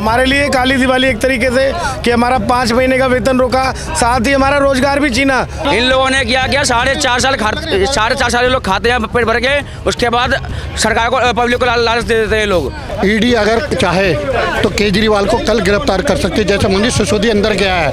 हमारे लिए काली दिवाली एक तरीके से कि हमारा 5 महीने का वेतन रोका, साथ ही हमारा रोजगार भी छीना। इन लोगों ने किया 4.5 साल लोग खाते हैं पेट भर के, उसके बाद सरकार को पब्लिक को लालच दे देते हैं लोग। ईडी अगर चाहे तो केजरीवाल को कल गिरफ्तार कर सकते, जैसे मनीष सिसोदिया अंदर गया है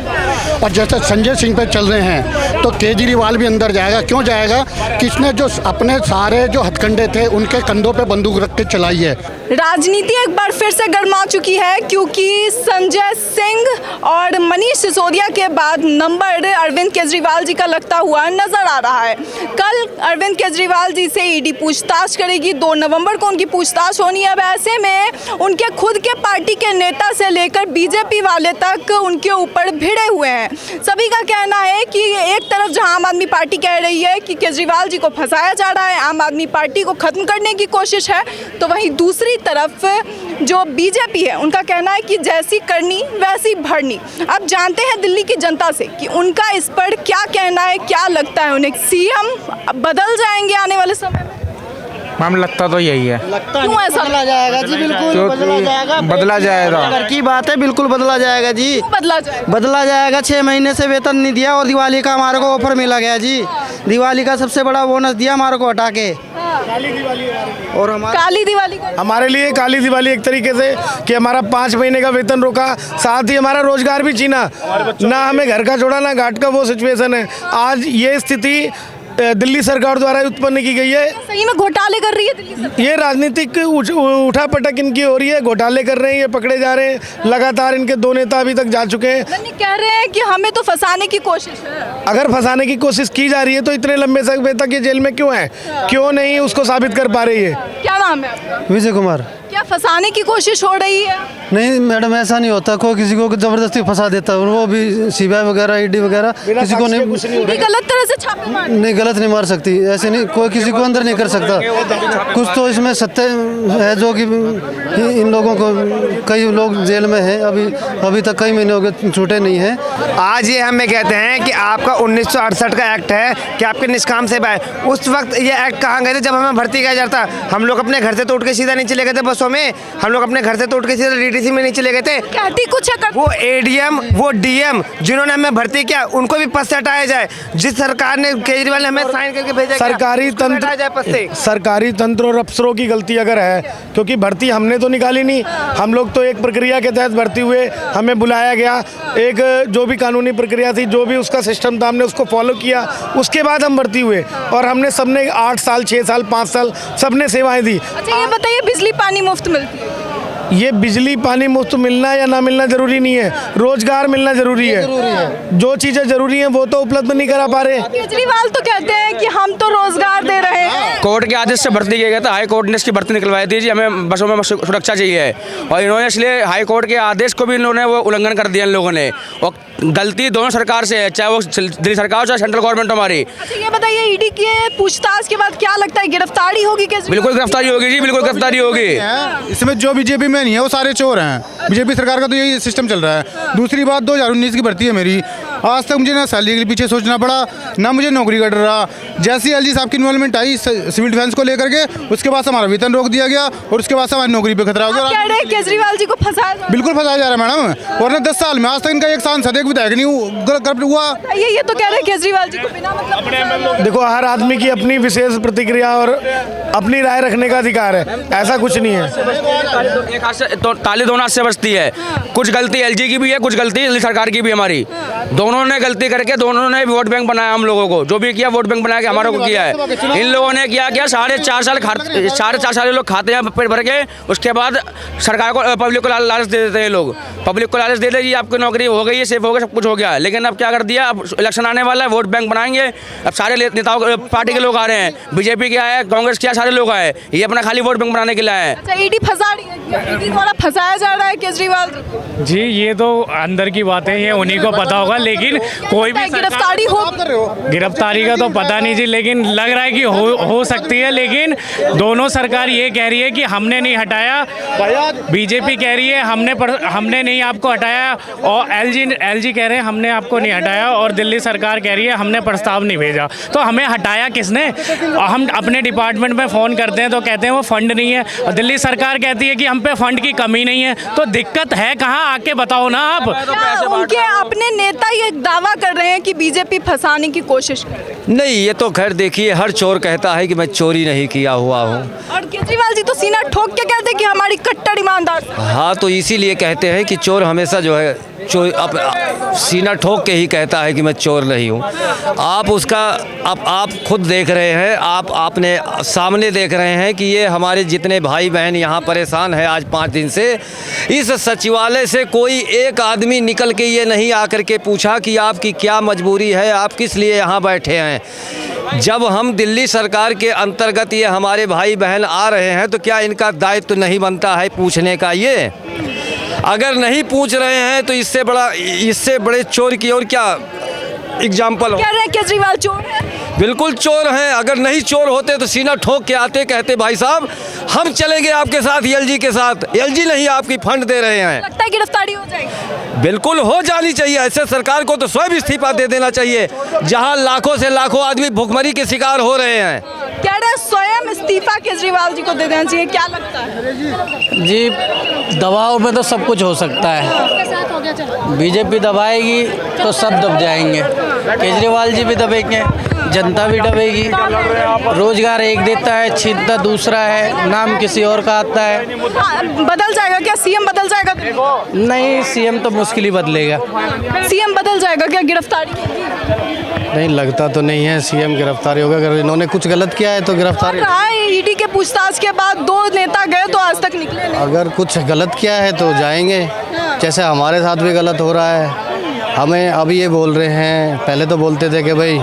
और जैसे संजय सिंह पे चल रहे हैं तो केजरीवाल भी अंदर जाएगा। क्यों जाएगा? किसने जो अपने सारे जो हथकंडे थे उनके कंधों पे बंदूक रख के चलाई है। राजनीति एक बार फिर से गर्मा चुकी है, क्योंकि संजय सिंह और मनीष सिसोदिया के बाद नंबर अरविंद केजरीवाल जी का लगता हुआ नजर आ रहा है। कल अरविंद केजरीवाल जी से ईडी पूछताछ करेगी, 2 नवंबर को उनकी पूछताछ होनी है। अब ऐसे में उनके खुद के पार्टी के नेता से लेकर बीजेपी वाले तक उनके ऊपर भिड़े हुए हैं। सभी का कहना है कि एक तरफ जहां आम आदमी पार्टी कह रही है कि केजरीवाल जी को फंसाया जा रहा है, आम आदमी पार्टी को खत्म करने की कोशिश है, तो वहीं दूसरी तरफ जो बीजेपी है उनका कहना है कि जैसी करनी वैसी भरनी। अब जानते हैं दिल्ली की जनता से कि उनका इस पर क्या कहना है, क्या लगता है उन्हें। सीएम बदल जाएंगे आने वाले समय में? मैम लगता तो यही है। क्यों ऐसा? बदला जाएगा जी, बिल्कुल बदला जाएगा। बदला जाएगा। घर की बात है, बिल्कुल बदला जाएगा जी। बदला जाएगा? बदला जाएगा। 6 महीने से वेतन नहीं दिया और दिवाली का हमारे को ऑफर मिला गया जी। दिवाली का सबसे बड़ा बोनस दिया हमारे को हटा के। और काली दिवाली हमारे लिए काली दिवाली एक तरीके से कि हमारा 5 महीने का वेतन रोका, साथ ही हमारा रोजगार भी छीना। ना हमें घर का छोड़ा ना घाट का, वो सिचुएशन है। आज ये स्थिति दिल्ली सरकार द्वारा उत्पन्न की गई है। सही में घोटाले कर रही है दिल्ली सरकार? ये राजनीतिक उठा पटक इनकी हो रही है, घोटाले कर रहे हैं, ये पकड़े जा रहे हैं। लगातार इनके 2 नेता अभी तक जा चुके हैं। नहीं, कह रहे हैं कि हमें तो फंसाने की कोशिश है। अगर फंसाने की कोशिश की जा रही है तो इतने लंबे समय तक ये जेल में क्यों है? क्यों नहीं उसको साबित कर पा रही है? क्या नाम है आपका? विजय कुमार। क्या फंसाने की कोशिश हो रही है? नहीं मैडम, ऐसा नहीं होता। कोई किसी को जबरदस्ती फंसा देता है, और वो भी सीबीआई वगैरह ईडी वगैरह किसी को नहीं गलत तरह से छापे मार नहीं, गलत नहीं मार सकती। ऐसे नहीं, कोई किसी को अंदर नहीं कर सकता। कुछ तो इसमें सत्य है जो कि इन लोगों को, कई लोग जेल में हैं अभी तक, कई महीने हो गए छूटे नहीं हैं। आज ये हमें कहते हैं कि आपका 1968 का एक्ट है कि आपके निष्काम से पाए। उस वक्त ये एक्ट कहाँ गए थे जब हमें भर्ती किया जाता? हम लोग अपने घर से तो उठ के सीधा नहीं चले गए थे बसों में, हम लोग अपने घर से तो उठ के सीधा डीटीसी में नहीं चले गए थे। कहती कुछ है वो एडीएम, वो डीएम जिन्होंने हमें भर्ती किया उनको भी पद से हटाया जाए। जिस सरकार ने, केजरीवाल ने हमें साइन करके भेजा, सरकारी तंत्र और अफसरों की गलती अगर है, क्योंकि भर्ती हमने तो निकाली नहीं। हम लोग तो एक प्रक्रिया के तहत भर्ती हुए, हमें बुलाया गया, एक जो भी कानूनी प्रक्रिया थी, जो भी उसका सिस्टम था, हमने उसको फॉलो किया, उसके बाद हम भर्ती हुए। और हमने सबने 8 साल 6 साल 5 साल सबने सेवाएं दी। अच्छा ये बताइए, बिजली पानी मुफ्त मिलती है? ये बिजली पानी मुफ्त मिलना या ना मिलना जरूरी नहीं है, रोजगार मिलना जरूरी है। जो चीजें जरूरी हैं वो तो उपलब्ध नहीं करा पा रहे। केजरीवाल तो कहते हैं कि हम तो रोजगार दे रहे हैं। कोर्ट के आदेश से भर्ती किया गया था, हाई कोर्ट ने इसकी भर्ती निकलवाई थी जी, हमें बसों में सुरक्षा चाहिए है। और इन्होंने इसलिए हाई कोर्ट के आदेश को भी इन्होंने वो उल्लंघन कर दिया इन लोगों ने। और गलती दोनों सरकार से है, चाहे वो दिल्ली सरकार हो चाहे सेंट्रल गवर्नमेंट हमारी। अच्छा ये बताइए, ईडी के पूछताछ के बाद क्या लगता है, गिरफ्तारी होगी केजरीवाल? बिल्कुल गिरफ्तारी होगी जी, बिल्कुल गिरफ्तारी होगी। इसमें जो बीजेपी में नहीं है वो सारे चोर हैं। बीजेपी सरकार का तो यही सिस्टम चल रहा है। दूसरी बात, 2019 की भर्ती है मेरी, आज तक मुझे ना सैलरी के पीछे सोचना पड़ा, ना मुझे नौकरी का डर रहा। जैसे एलजी साहब की इन्वॉल्वमेंट आई सिविल डिफेंस को लेकर के, उसके बाद हमारा वेतन रोक दिया गया और उसके बाद हमारी नौकरी पे खतरा हो गया। कह रहे हैं केजरीवाल जी को फंसाया? बिल्कुल फंसाया जा रहा है मैडम। वरना 10 साल में आज तक इनका एक सांसद, एक विधायक नहीं हुआ। ये तो कह रहे हैं केजरीवाल जी को बिना मतलब। देखो, हर आदमी की अपनी विशेष प्रतिक्रिया और अपनी राय रखने का अधिकार है, ऐसा कुछ नहीं है। एक हाथ से तो ताली दोनों हाथ से बजती है। कुछ गलती एलजी की भी है, कुछ गलती दिल्ली सरकार की भी हमारी। दोनों ने गलती करके दोनों ने वोट बैंक बनाया हम लोगों को, जो भी किया वोट बैंक बना के हमारे को किया है। इन लोगों ने क्या किया, 4.5 साल लोग खाते हैं पेट भर के, उसके बाद सरकार को, पब्लिक को लालच दे देते हैं लोग। पब्लिक को लालच दे जी, आपकी नौकरी हो गई है, सेफ हो गया, सब कुछ हो गया। लेकिन अब क्या कर दिया, अब इलेक्शन आने वाला है, वोट बैंक बनाएंगे। अब सारे नेताओं पार्टी के लोग आ रहे हैं, बीजेपी के आए, कांग्रेस के सारे लोग आए, ये अपना खाली वोट बैंक बनाने के लिए आए। अच्छा ईडी फंसा रही है, ईडी द्वारा फंसाया जा रहा है केजरीवाल जी। ये तो अंदर की बातें हैं, उन्हीं को पता होगा। लेकिन कोई भी गिरफ्तारी हो, गिरफ्तारी का तो पता नहीं जी, लेकिन लग रहा है कि हो सकती है। लेकिन दोनों सरकार ये कह रही है कि हमने नहीं हटाया, बीजेपी कह रही है हमने नहीं आपको हटाया, और एलजी कह रहे हैं हमने आपको नहीं हटाया, और दिल्ली सरकार कह रही है हमने प्रस्ताव नहीं भेजा। तो हमें हटाया किसने? हम अपने डिपार्टमेंट में फ़ोन करते हैं तो कहते हैं वो फंड नहीं है, और दिल्ली सरकार कहती है कि हम पे फंड फंड की कमी नहीं है, तो दिक्कत है कहाँ, आके बताओ ना आप। क्या उनके अपने नेता ये दावा कर रहे हैं कि बीजेपी फंसाने की कोशिश कर रही है? नहीं, ये तो खैर देखिए, हर चोर कहता है कि मैं चोरी नहीं किया हुआ हूँ। और केजरीवाल जी तो सीना ठोक के कहते हैं कि हमारी कट्टर ईमानदार। हाँ, तो इसीलिए कहते हैं कि चोर हमेशा जो है सीना ठोक के ही कहता है कि मैं चोर नहीं हूँ। आप उसका आप खुद देख रहे हैं, आपने सामने देख रहे हैं कि ये हमारे जितने भाई बहन यहाँ परेशान है आज 5 दिन से। इस सचिवालय से कोई एक आदमी निकल के ये नहीं आकर के पूछा कि आपकी क्या मजबूरी है, आप किस लिए यहाँ बैठे हैं। जब हम दिल्ली सरकार के अंतर्गत ये हमारे भाई बहन आ रहे हैं, तो क्या इनका दायित्व नहीं बनता है पूछने का? ये अगर नहीं पूछ रहे हैं तो इससे बड़े चोर की और क्या एग्जाम्पल हो? कह रहे हैं केजरीवाल चोर है? बिल्कुल चोर हैं। अगर नहीं चोर होते तो सीना ठोक के आते, कहते भाई साहब हम चलेंगे आपके साथ, एलजी के साथ। एलजी नहीं आपकी फंड दे रहे हैं। लगता है गिरफ्तारी हो जाएगी? बिल्कुल हो जानी चाहिए। ऐसे सरकार को तो स्वयं इस्तीफा दे देना चाहिए, जहां लाखों से लाखों आदमी भुखमरी के शिकार हो रहे हैं। कह रहे हैं स्वयं इस्तीफा केजरीवाल जी को दे देना चाहिए, क्या लगता है? जी, दबाव में तो सब कुछ हो सकता है। बीजेपी दबाएगी तो सब दब जाएंगे, केजरीवाल जी भी दबेंगे, जनता भी दबेगी। रोजगार एक देता है, छीनता दूसरा है, नाम किसी और का आता है। हाँ, बदल जाएगा क्या? सीएम बदल जाएगा? नहीं, सीएम तो मुश्किल ही बदलेगा। सीएम बदल जाएगा क्या? गिरफ्तारी नहीं लगता तो नहीं है सीएम गिरफ्तारी होगा। अगर इन्होंने कुछ गलत किया है तो गिरफ्तारी रहा है। ईडी के पूछताछ के बाद 2 नेता गए तो आज तक निकले नहीं। अगर कुछ गलत किया है तो जाएंगे, जैसे हमारे साथ भी गलत हो रहा है। हमें अब ये बोल रहे हैं, पहले तो बोलते थे कि भाई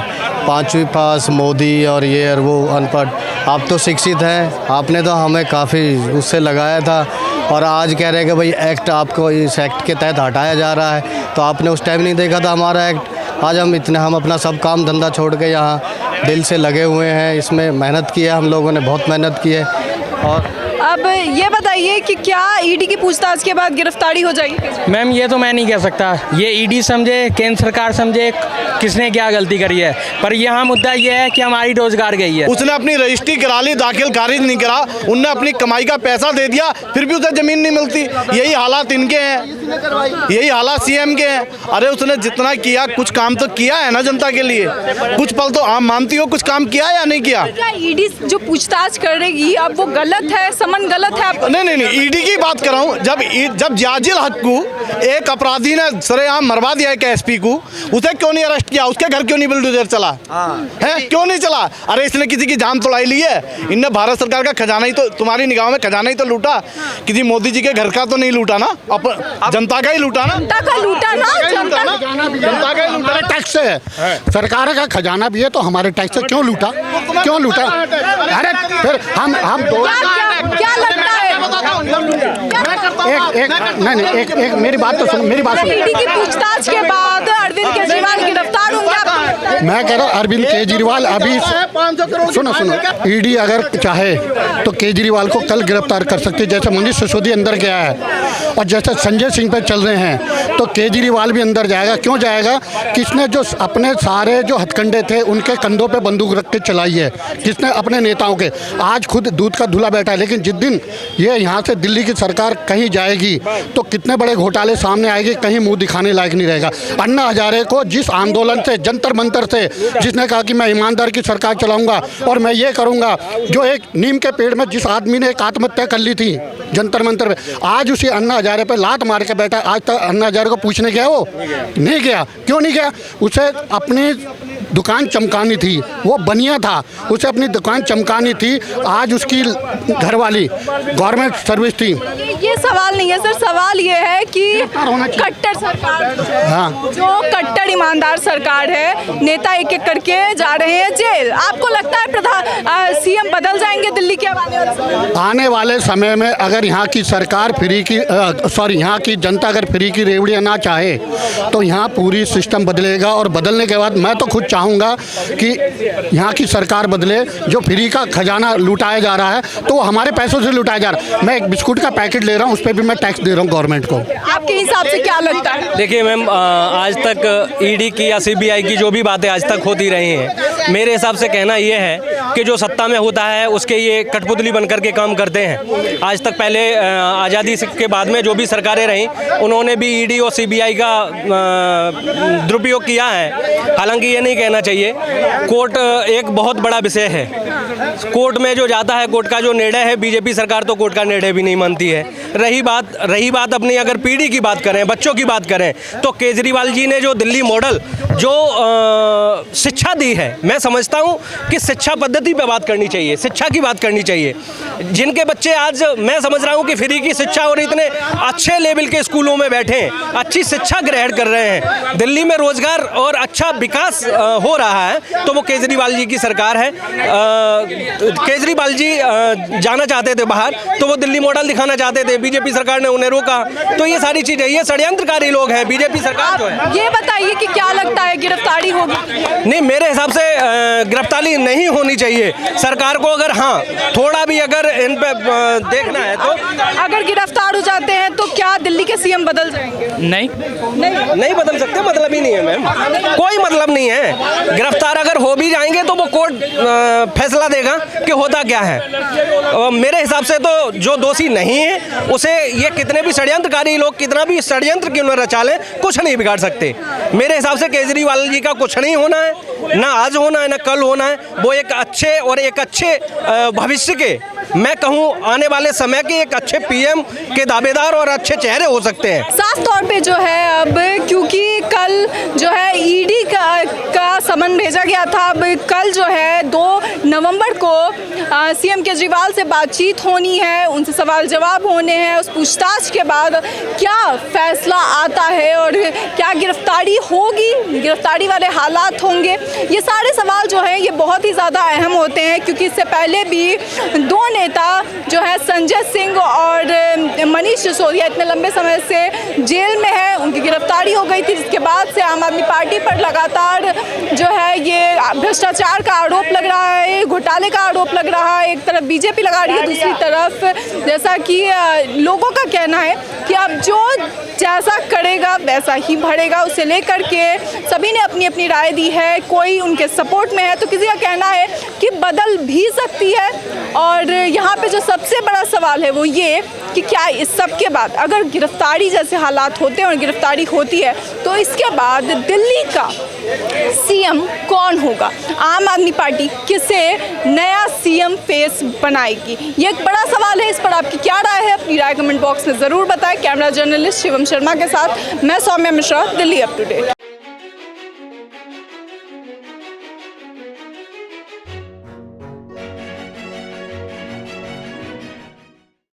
5वीं पास मोदी और ये और वो अनपढ़, आप तो शिक्षित हैं, आपने तो हमें काफ़ी उससे लगाया था। और आज कह रहे हैं कि भाई एक्ट आपको इस एक्ट के तहत हटाया जा रहा है, तो आपने उस टाइम नहीं देखा था हमारा एक्ट। आज हम अपना सब काम धंधा छोड़ के यहाँ दिल से लगे हुए हैं, इसमें मेहनत की है, हम लोगों ने बहुत मेहनत की है। और अब ये बताइए कि क्या ईडी की पूछताछ के बाद गिरफ्तारी हो जाएगी? मैम ये तो मैं नहीं कह सकता, ये ईडी समझे, केंद्र सरकार समझे किसने क्या गलती करी है, पर यहाँ मुद्दा ये है कि हमारी रोजगार गई है। उसने अपनी रजिस्ट्री करा ली, दाखिल खारिज नहीं करा, उनने अपनी कमाई का पैसा दे दिया, फिर भी उसे जमीन नहीं मिलती। यही हालात इनके हैं, यही हालात सीएम के हैं। अरे उसने जितना किया, कुछ काम तो किया है ना जनता के लिए। कुछ पल तो आप मानती हो कुछ काम किया या नहीं किया? क्या ईडी जो पूछताछ करेगी अब वो गलत है, समन गलत है? नहीं, ईडी की बात कर रहा हूँ। जब जाजिल हक को एक अपराधी ने सरेआम मरवा दिया है एसपी को, उसे क्यों नहीं अरेस्ट किया? उसके घर क्यों नहीं बुलडोजर चला है? क्यों नहीं चला? अरे इसने किसी की जान तोड़ाई ली है? इनने भारत सरकार का खजाना ही तो, तुम्हारी निगाहों में खजाना ही तो लूटा, किसी मोदी जी के घर का तो नहीं लूटा ना, जनता का ही लूटा ना। जनता का लूटा ना, जनता का ही लूटा। टैक्स है, सरकार का खजाना भी है, तो हमारे टैक्स से क्यों लूटा? अरे फिर हम क्या लगता है? एक मेरी बात तो सुनो, मेरी बात सुनो। ईडी की पूछताछ के बाद अरविंद केजरीवाल गिरफ्तार होंगे? मैं कह रहा हूँ अरविंद केजरीवाल अभी सुनो, ईडी अगर चाहे तो केजरीवाल को कल गिरफ्तार कर सकती है, जैसे मनीष सिसोदिया अंदर गया है और जैसे संजय सिंह पे चल रहे हैं, तो केजरीवाल भी अंदर जाएगा। क्यों जाएगा? किसने जो अपने सारे जो हथकंडे थे उनके कंधों पे बंदूक रख के चलाई है, किसने? अपने नेताओं के। आज खुद दूध का धुला बैठा है, लेकिन जिस दिन ये यहाँ से दिल्ली की सरकार कहीं जाएगी तो कितने बड़े घोटाले सामने आएंगे, कहीं मुंह दिखाने लायक नहीं रहेगा। अन्ना हजारे को जिस आंदोलन से, जंतर मंतर से, जिसने कहा कि मैं ईमानदार की सरकार चलाऊंगा और मैं ये करूंगा, जो एक नीम के पेड़ में जिस आदमी ने एक आत्महत्या कर ली थी जंतर मंतर पे, आज उसी अन्ना हजारे पे लात मार के बैठा। आज तक अन्ना हजारे को पूछने गया? वो नहीं गया। क्यों नहीं गया? उसे अपनी दुकान चमकानी थी, वो बनिया था, उसे अपनी दुकान चमकानी थी। आज उसकी घरवाली गवर्नमेंट सर्विस थी। ये सवाल नहीं है सर, सवाल ये है कि कट्टर सरकार, हाँ, जो कट्टर ईमानदार सरकार है, नेता एक एक करके जा रहे हैं जेल। आपको लगता है सीएम बदल जाएंगे दिल्ली के आने वाले समय में? अगर यहाँ की सरकार यहाँ की जनता अगर फ्री की रेवड़ियाँ ना चाहे तो यहाँ पूरी सिस्टम बदलेगा। और बदलने के बाद मैं तो खुद चाहूँगा चाहूँगा कि यहाँ की सरकार बदले। जो फ्री का खजाना लुटाया जा रहा है तो वो हमारे पैसों से लुटाया जा रहा है। मैं एक बिस्कुट का पैकेट ले रहा हूँ, उस पर भी मैं टैक्स दे रहा हूँ गवर्नमेंट को। आपके हिसाब से क्या लगता है? देखिए मैम, आज तक ईडी की या सीबीआई की जो भी बातें आज तक होती रही हैं, मेरे हिसाब से कहना ये है कि जो सत्ता में होता है उसके ये कठपुतली बन करके काम करते हैं। आज तक पहले आज़ादी के बाद में जो भी सरकारें रहीं उन्होंने भी ईडी और सीबीआई का दुरुपयोग किया है। हालांकि ये नहीं कहना चाहिए, कोर्ट एक बहुत बड़ा विषय है। कोर्ट में जो जाता है, कोर्ट का जो निर्णय है, बीजेपी सरकार तो कोर्ट का निर्णय भी नहीं मानती है। रही बात अपनी अगर पीढ़ी की बात करें, बच्चों की बात करें, तो केजरीवाल जी ने जो दिल्ली मॉडल जो शिक्षा दी है, मैं समझता हूँ कि शिक्षा पद्धति पे बात करनी चाहिए, शिक्षा की बात करनी चाहिए। जिनके बच्चे आज मैं समझ रहा हूँ कि फ्री की शिक्षा और इतने अच्छे लेवल के स्कूलों में बैठे हैं, अच्छी शिक्षा ग्रहण कर रहे हैं, दिल्ली में रोजगार और अच्छा विकास हो रहा है, तो वो केजरीवाल जी की सरकार है। केजरीवाल जी जाना चाहते थे बाहर, तो वो दिल्ली मॉडल दिखाना चाहते थे, बीजेपी सरकार ने उन्हें रोका। तो ये सारी चीज़ें, ये षड्यंत्रकारी लोग हैं बीजेपी सरकार जो है। ये बताइए कि क्या लगता है, गिरफ्तारी होगी? नहीं, मेरे हिसाब से गिरफ्तारी नहीं होनी चाहिए। सरकार को अगर थोड़ा भी अगर इन पे देखना है तो अगर गिरफ्तार हो जाते हैं तो क्या दिल्ली के सीएम बदल जाएंगे? नहीं बदल सकते, मतलब ही नहीं है मैम, कोई मतलब नहीं है। गिरफ्तार अगर हो भी जाएंगे तो वो कोर्ट फैसला देगा कि होता क्या है। मेरे हिसाब से तो जो दोषी नहीं है उसे ये कितने भी षड्यंत्रकारी लोग कितना भी षड्यंत्र क्यों न रचा लें, कुछ नहीं बिगाड़ सकते। मेरे हिसाब से केजरीवाल जी का कुछ नहीं होना है, ना आज होना है ना कल होना है। वो एक अच्छे भविष्य के, मैं कहूँ आने वाले समय के एक अच्छे पीएम के दावेदार और अच्छे चेहरे हो सकते हैं। साफ तौर पे जो है अब, क्योंकि कल जो है ईडी का समन भेजा गया था, अब कल जो है 2 नवंबर को सीएम केजरीवाल से बातचीत होनी है, उनसे सवाल जवाब होने हैं। उस पूछताछ के बाद क्या फैसला आता है और क्या गिरफ्तारी होगी, गिरफ्तारी वाले हालात होंगे, ये सारे सवाल जो हैं ये बहुत ही ज़्यादा अहम होते हैं। क्योंकि इससे पहले भी 2 नेता जो है संजय सिंह और मनीष सिसोदिया इतने लंबे समय से जेल में है, उनकी गिरफ्तारी हो गई थी, जिसके बाद से आम आदमी पार्टी पर लगातार जो है ये भ्रष्टाचार का आरोप लग रहा है, घोटाले का आरोप लग रहा है। एक तरफ बीजेपी लगा रही है, दूसरी तरफ जैसा कि लोगों का कहना है कि अब जो जैसा करेगा वैसा ही बढ़ेगा, उसे लेकर के सभी ने अपनी अपनी राय दी है। कोई उनके सपोर्ट में है तो किसी का कहना है कि बदल भी सकती है। और यहाँ पे जो सबसे बड़ा सवाल है वो ये कि क्या इस सब के बाद अगर गिरफ्तारी जैसे हालात होते हैं और गिरफ्तारी होती है तो इसके बाद दिल्ली का सीएम कौन होगा, आम आदमी पार्टी किसे नया सीएम फेस बनाएगी, ये एक बड़ा सवाल है। इस पर आपकी क्या राय है, अपनी राय कमेंट बॉक्स में ज़रूर बताएं। कैमरा जर्नलिस्ट शिवम शर्मा के साथ मैं Saumya Mishra, Delhi up to date.